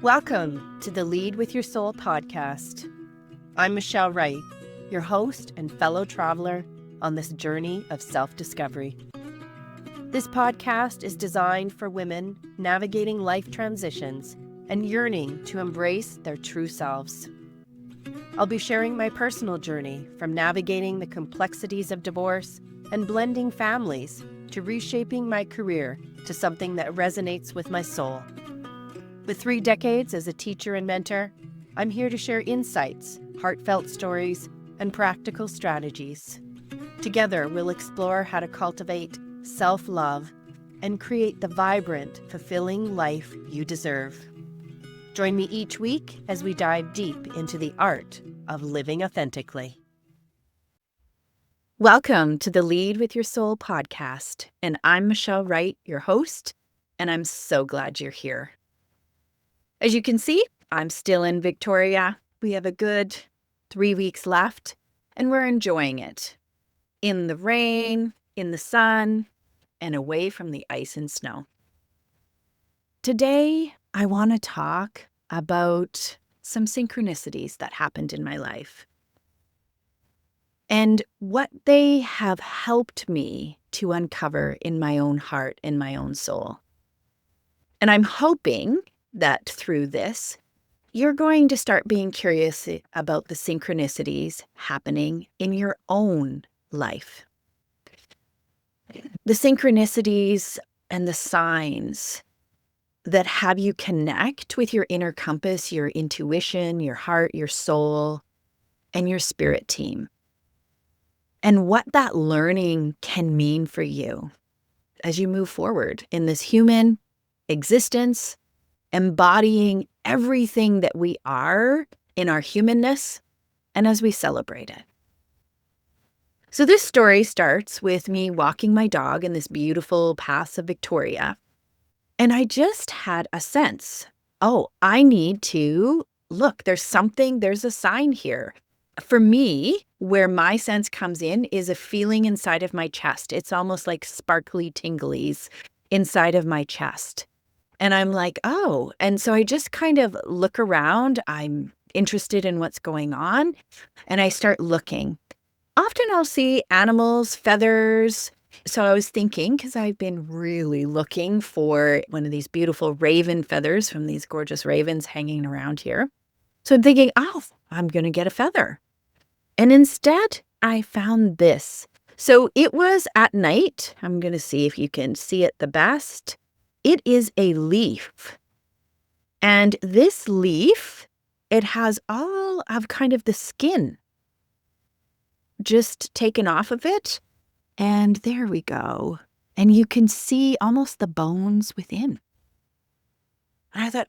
Welcome to the Lead with Your Soul podcast. I'm Michelle Wright, your host and fellow traveler on this journey of self-discovery. This podcast is designed for women navigating life transitions and yearning to embrace their true selves. I'll be sharing my personal journey from navigating the complexities of divorce and blending families to reshaping my career to something that resonates with my soul. With 3 decades as a teacher and mentor, I'm here to share insights, heartfelt stories, and practical strategies. Together, we'll explore how to cultivate self-love and create the vibrant, fulfilling life you deserve. Join me each week as we dive deep into the art of living authentically. Welcome to the Lead with Your Soul podcast, and I'm Michelle Wright, your host, and I'm so glad you're here. As you can see, I'm still in Victoria. We have a good 3 weeks left, and we're enjoying it. In the rain, in the sun, and away from the ice and snow. Today, I want to talk about some synchronicities that happened in my life and what they have helped me to uncover in my own heart, in my own soul. And I'm hoping that through this, you're going to start being curious about the synchronicities happening in your own life. The synchronicities and the signs that have you connect with your inner compass, your intuition, your heart, your soul, and your spirit team. And what that learning can mean for you as you move forward in this human existence, embodying everything that we are in our humanness and as we celebrate it. So this story starts with me walking my dog in this beautiful paths of Victoria. And I just had a sense, I need to look, there's a sign here. For me, where my sense comes in is a feeling inside of my chest. It's almost like sparkly tinglies inside of my chest. And I'm like, and so I just kind of look around. I'm interested in what's going on. And I start looking. Often I'll see animals, feathers. So I was thinking, because I've been really looking for one of these beautiful raven feathers from these gorgeous ravens hanging around here. So I'm thinking, I'm going to get a feather. And instead, I found this. So it was at night. I'm going to see if you can see it the best. It is a leaf. And this leaf, it has all of kind of the skin just taken off of it. And there we go. And you can see almost the bones within. And I thought,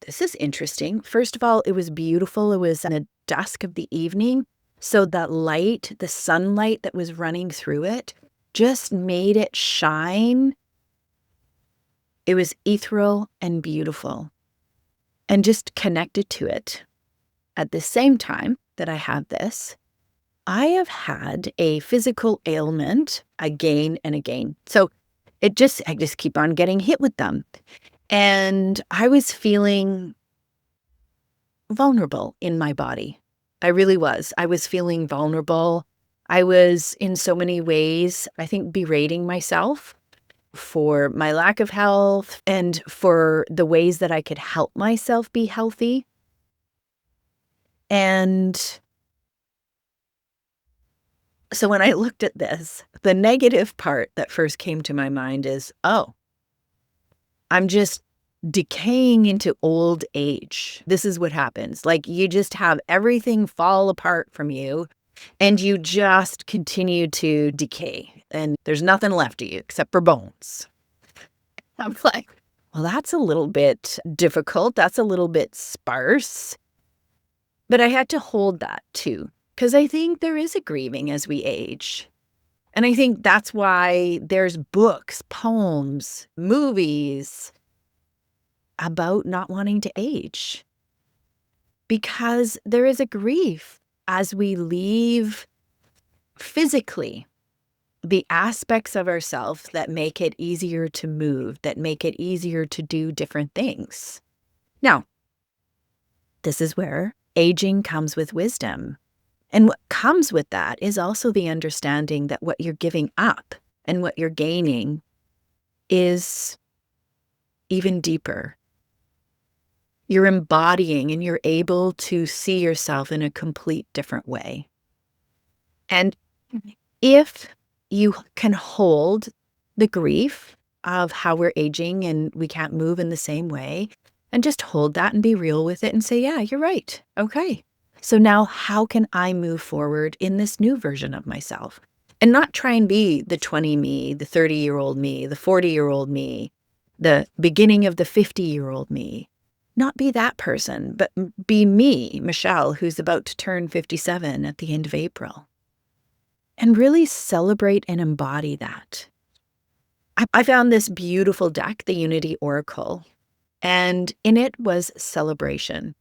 this is interesting. First of all, it was beautiful. It was in the dusk of the evening. So that light, the sunlight that was running through it, just made it shine. It was ethereal and beautiful and just connected to it. At the same time that I had this, I have had a physical ailment again and again. So I just keep on getting hit with them. And I was feeling vulnerable in my body. I really was. I was feeling vulnerable. I was in so many ways, I think, berating myself for my lack of health and for the ways that I could help myself be healthy. And so when I looked at this, the negative part that first came to my mind is, I'm just decaying into old age. This is what happens. Like you just have everything fall apart from you and you just continue to decay and there's nothing left of you except for bones. I'm like, well, that's a little bit difficult. That's a little bit sparse. But I had to hold that too, because I think there is a grieving as we age. And I think that's why there's books, poems, movies about not wanting to age. Because there is a grief as we leave physically the aspects of ourselves that make it easier to move, that make it easier to do different things. Now, This is where aging comes with wisdom. And what comes with that is also the understanding that what you're giving up and what you're gaining is even deeper. You're embodying and you're able to see yourself in a complete different way. And if you can hold the grief of how we're aging and we can't move in the same way, and just hold that and be real with it and say, yeah, you're right. Okay. So now how can I move forward in this new version of myself? And not try and be the 20 me, the 30-year-old me, the 40-year-old me, the beginning of the 50-year-old me. Not be that person, but be me, Michelle, who's about to turn 57 at the end of April. And really celebrate and embody that. I found this beautiful deck, the Unity Oracle, and in it was celebration.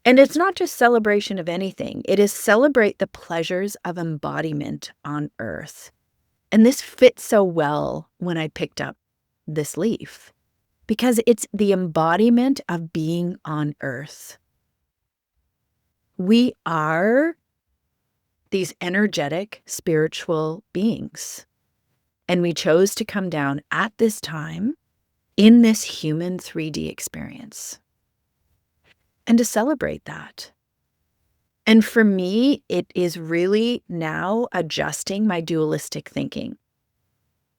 And it's not just celebration of anything. It is celebrate the pleasures of embodiment on earth. And this fits so well when I picked up this leaf because it's the embodiment of being on earth. We are these energetic, spiritual beings. And we chose to come down at this time in this human 3D experience and to celebrate that. And for me, it is really now adjusting my dualistic thinking.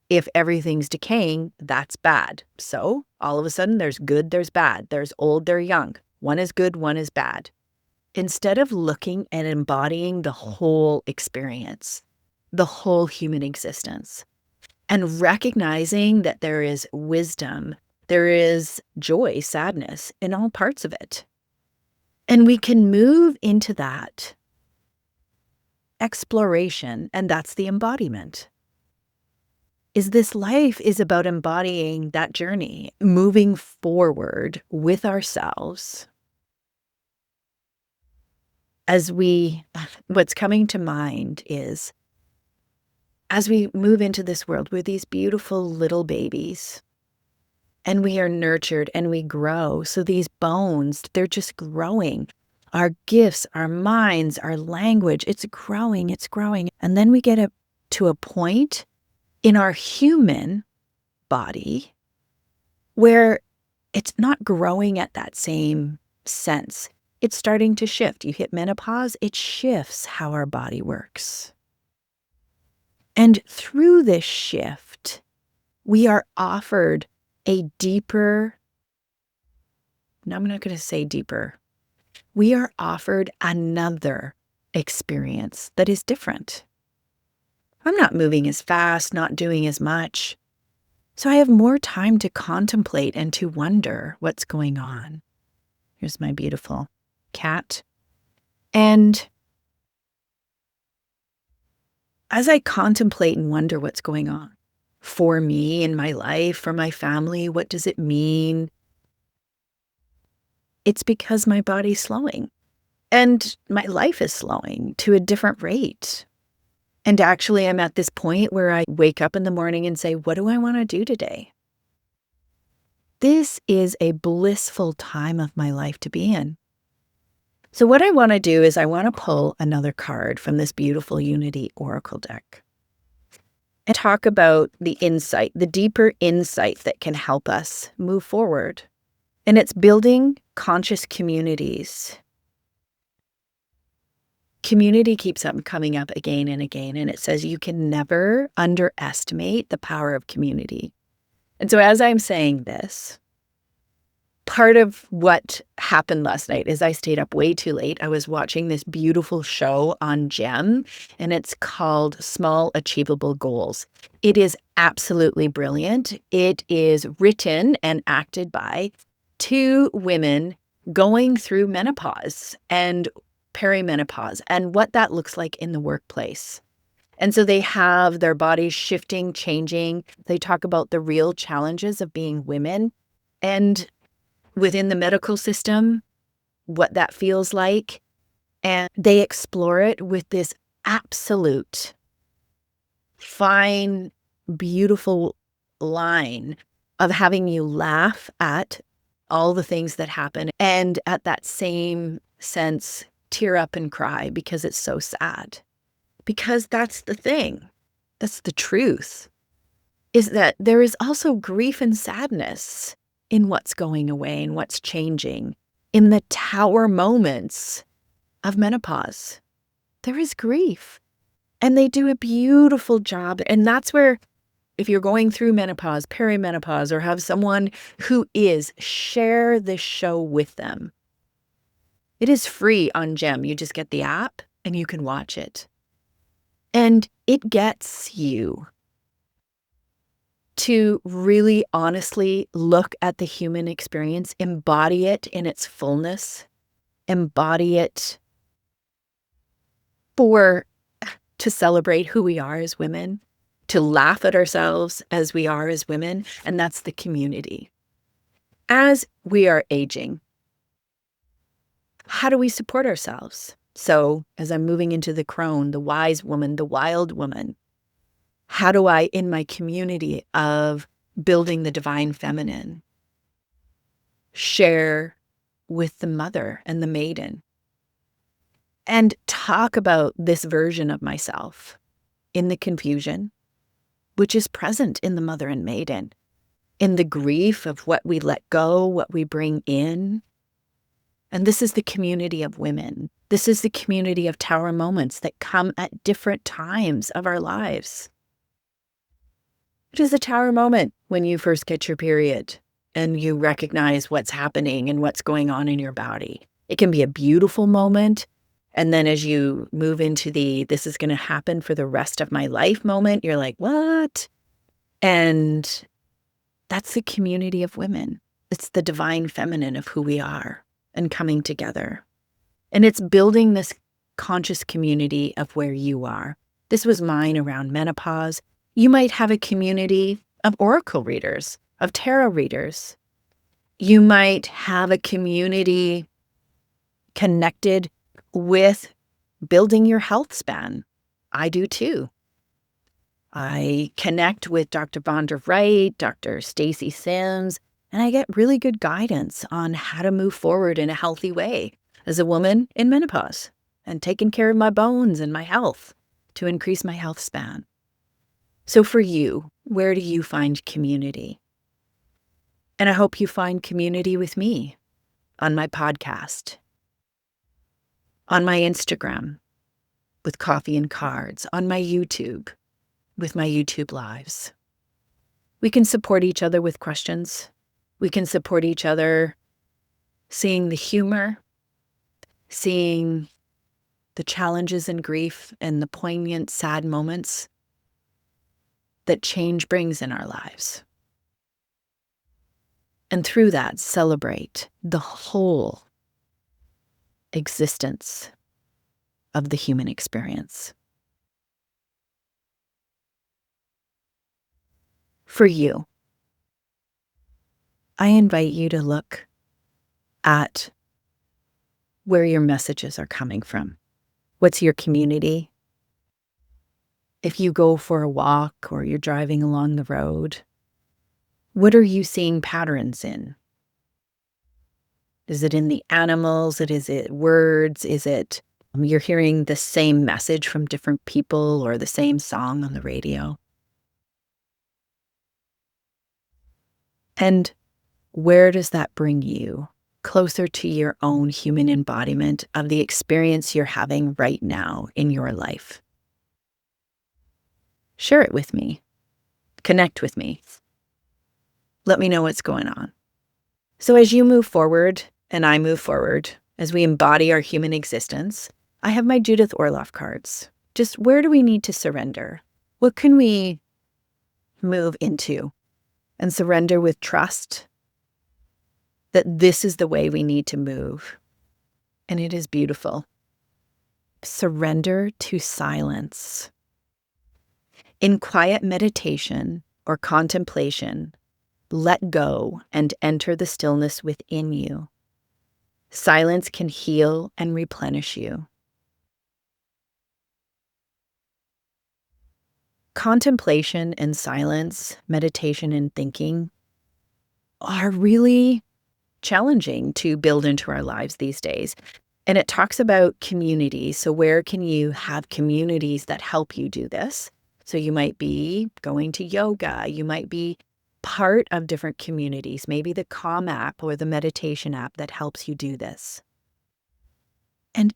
If everything's decaying, that's bad. So all of a sudden, there's good, there's bad. There's old, there's young. One is good, one is bad. Instead of looking and embodying the whole experience, the whole human existence, and recognizing that there is wisdom, there is joy, sadness in all parts of it. And we can move into that exploration, and that's the embodiment. Is this life is about embodying that journey, moving forward with ourselves. What's coming to mind is, as we move into this world, we're these beautiful little babies. And we are nurtured and we grow. So these bones, they're just growing. Our gifts, our minds, our language, it's growing, it's growing. And then we get to a point in our human body where it's not growing at that same sense. It's starting to shift. You hit menopause, it shifts how our body works. And through this shift, we are offered a deeper, no, I'm not going to say deeper. We are offered another experience that is different. I'm not moving as fast, not doing as much. So I have more time to contemplate and to wonder what's going on. Here's my beautiful cat. And as I contemplate and wonder what's going on for me in my life, for my family, what does it mean? It's because my body's slowing and my life is slowing to a different rate. And actually, I'm at this point where I wake up in the morning and say, what do I want to do today? This is a blissful time of my life to be in. So what I want to do is I want to pull another card from this beautiful Unity Oracle deck and talk about the insight, the deeper insight that can help us move forward. And it's building conscious communities. Community keeps coming up again and again, and it says you can never underestimate the power of community. And so as I'm saying this, part of what happened last night is I stayed up way too late. I was watching this beautiful show on Gem, and it's called Small Achievable Goals. It is absolutely brilliant. It is written and acted by two women going through menopause and perimenopause and what that looks like in the workplace. And so they have their bodies shifting, changing. They talk about the real challenges of being women and within the medical system, what that feels like. And they explore it with this absolute fine, beautiful line of having you laugh at all the things that happen, and at that same sense, tear up and cry because it's so sad. Because that's the thing. That's the truth, is that there is also grief and sadness in what's going away and what's changing. In the tower moments of menopause, there is grief. And they do a beautiful job. And that's where, if you're going through menopause, perimenopause, or have someone who is, share this show with them. It is free on Gem. You just get the app and you can watch it. And it gets you to really honestly look at the human experience, embody it in its fullness, embody it to celebrate who we are as women, to laugh at ourselves as we are as women, and that's the community. As we are aging, how do we support ourselves? So as I'm moving into the crone, the wise woman, the wild woman, how do I, in my community of building the divine feminine, share with the mother and the maiden and talk about this version of myself in the confusion, which is present in the mother and maiden, in the grief of what we let go, what we bring in. And this is the community of women. This is the community of tower moments that come at different times of our lives. It is a tower moment when you first get your period and you recognize what's happening and what's going on in your body. It can be a beautiful moment. And then as you move into the, this is going to happen for the rest of my life moment, you're like, what? And that's the community of women. It's the divine feminine of who we are and coming together. And it's building this conscious community of where you are. This was mine around menopause. You might have a community of oracle readers, of tarot readers. You might have a community connected with building your health span. I do too. I connect with Dr. Vonda Wright, Dr. Stacy Sims, and I get really good guidance on how to move forward in a healthy way as a woman in menopause and taking care of my bones and my health to increase my health span. So for you, where do you find community? And I hope you find community with me on my podcast, on my Instagram with coffee and cards, on my YouTube with my YouTube lives. We can support each other with questions. We can support each other seeing the humor, seeing the challenges and grief and the poignant, sad moments that change brings in our lives. And through that, celebrate the whole existence of the human experience. For you, I invite you to look at where your messages are coming from. What's your community? If you go for a walk or you're driving along the road, what are you seeing patterns in? Is it in the animals? Is it words? Is it you're hearing the same message from different people or the same song on the radio? And where does that bring you closer to your own human embodiment of the experience you're having right now in your life? Share it with me. Connect with me. Let me know what's going on. So as you move forward and I move forward, as we embody our human existence, I have my Judith Orloff cards. Just where do we need to surrender? What can we move into and surrender with trust that this is the way we need to move? And it is beautiful. Surrender to silence. In quiet meditation or contemplation, let go and enter the stillness within you. Silence can heal and replenish you. Contemplation and silence, meditation and thinking are really challenging to build into our lives these days. And it talks about communities. So where can you have communities that help you do this? So you might be going to yoga. You might be part of different communities, maybe the Calm app or the meditation app that helps you do this. And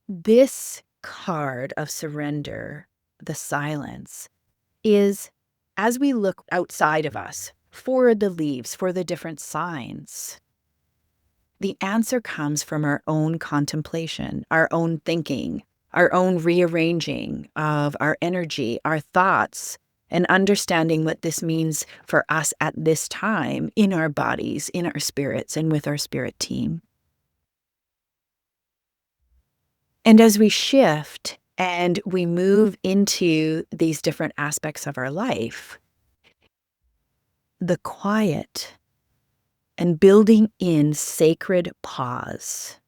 this card of surrender, the silence, is as we look outside of us for the leaves, for the different signs, the answer comes from our own contemplation, our own thinking, our own rearranging of our energy, our thoughts, and understanding what this means for us at this time in our bodies, in our spirits, and with our spirit team. And as we shift and we move into these different aspects of our life, the quiet and building in sacred pause,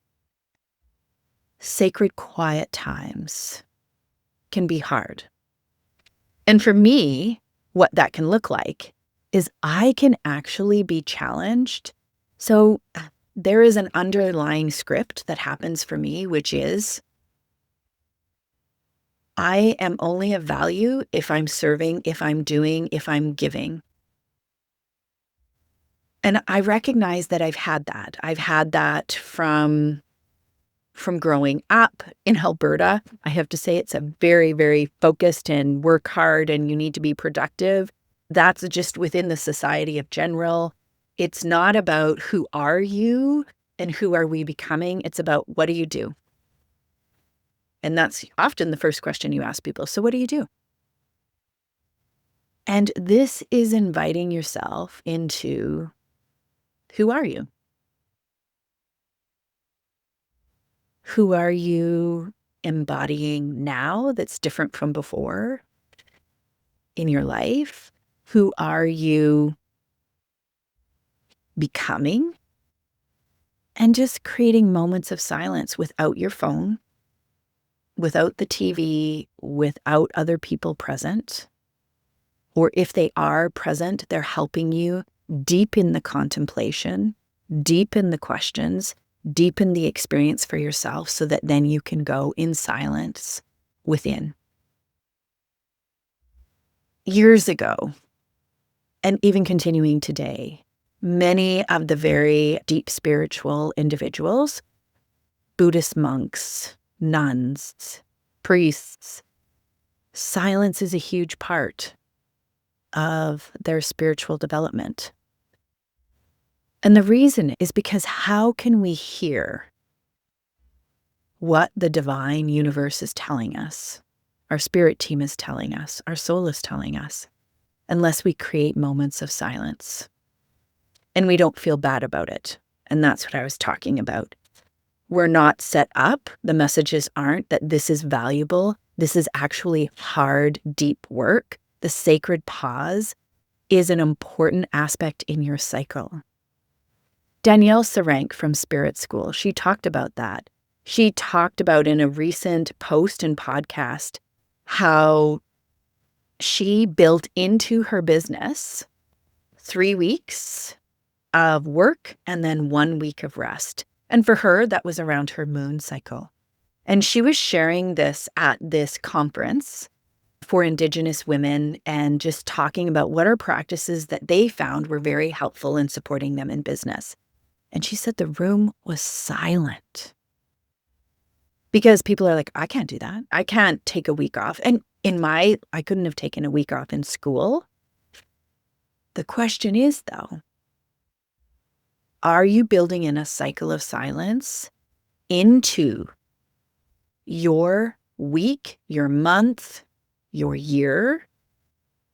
sacred quiet times can be hard. And for me, what that can look like is I can actually be challenged. So there is an underlying script that happens for me, which is I am only of value if I'm serving, if I'm doing, if I'm giving. And I recognize that I've had that. I've had that from growing up in Alberta. I have to say it's a very, very focused and work hard and you need to be productive. That's just within the society of general. It's not about who are you and who are we becoming. It's about what do you do? And that's often the first question you ask people. So what do you do? And this is inviting yourself into who are you? Who are you embodying now that's different from before in your life? Who are you becoming? And just creating moments of silence without your phone, without the TV, without other people present. Or if they are present, they're helping you deepen the contemplation, deepen the questions, deepen the experience for yourself so that then you can go in silence within. Years ago, and even continuing today, many of the very deep spiritual individuals, Buddhist monks, nuns, priests, silence is a huge part of their spiritual development. And the reason is because how can we hear what the divine universe is telling us, our spirit team is telling us, our soul is telling us, unless we create moments of silence and we don't feel bad about it? And that's what I was talking about. We're not set up. The messages aren't that this is valuable. This is actually hard, deep work. The sacred pause is an important aspect in your cycle. Danielle Sarank from Spirit School, she talked about that. She talked about in a recent post and podcast how she built into her business 3 weeks of work and then 1 week of rest. And for her, that was around her moon cycle. And she was sharing this at this conference for Indigenous women and just talking about what are practices that they found were very helpful in supporting them in business. And she said the room was silent because people are like, I can't do that. I can't take a week off. And I couldn't have taken a week off in school. The question is, though, are you building in a cycle of silence into your week, your month, your year?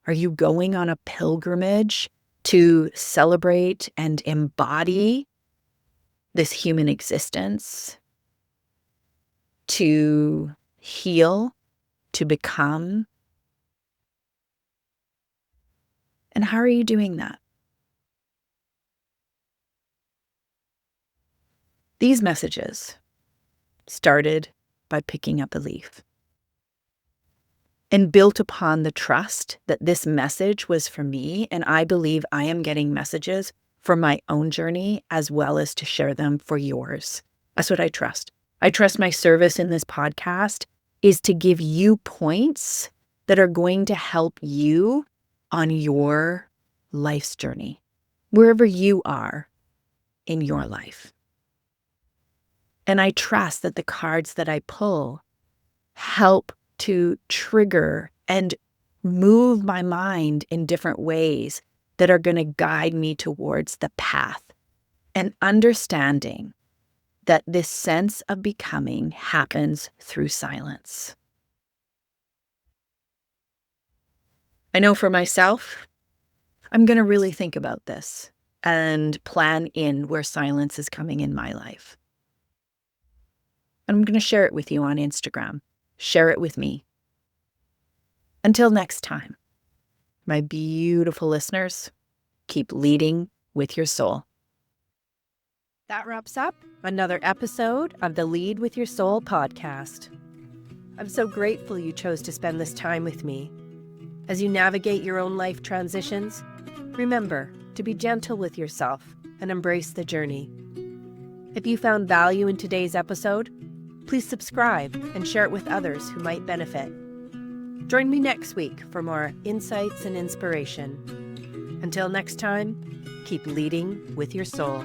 Are you going on a pilgrimage to celebrate and embody this human existence, to heal, to become? And how are you doing that? These messages started by picking up a leaf and built upon the trust that this message was for me, and I believe I am getting messages for my own journey as well as to share them for yours. That's what I trust. I trust my service in this podcast is to give you points that are going to help you on your life's journey, wherever you are in your life. And I trust that the cards that I pull help to trigger and move my mind in different ways that are going to guide me towards the path, and understanding that this sense of becoming happens through silence. I know for myself, I'm going to really think about this and plan in where silence is coming in my life. I'm going to share it with you on Instagram. Share it with me. Until next time, my beautiful listeners, keep leading with your soul. That wraps up another episode of the Lead with Your Soul podcast. I'm so grateful you chose to spend this time with me. As you navigate your own life transitions, remember to be gentle with yourself and embrace the journey. If you found value in today's episode, please subscribe and share it with others who might benefit. Join me next week for more insights and inspiration. Until next time, keep leading with your soul.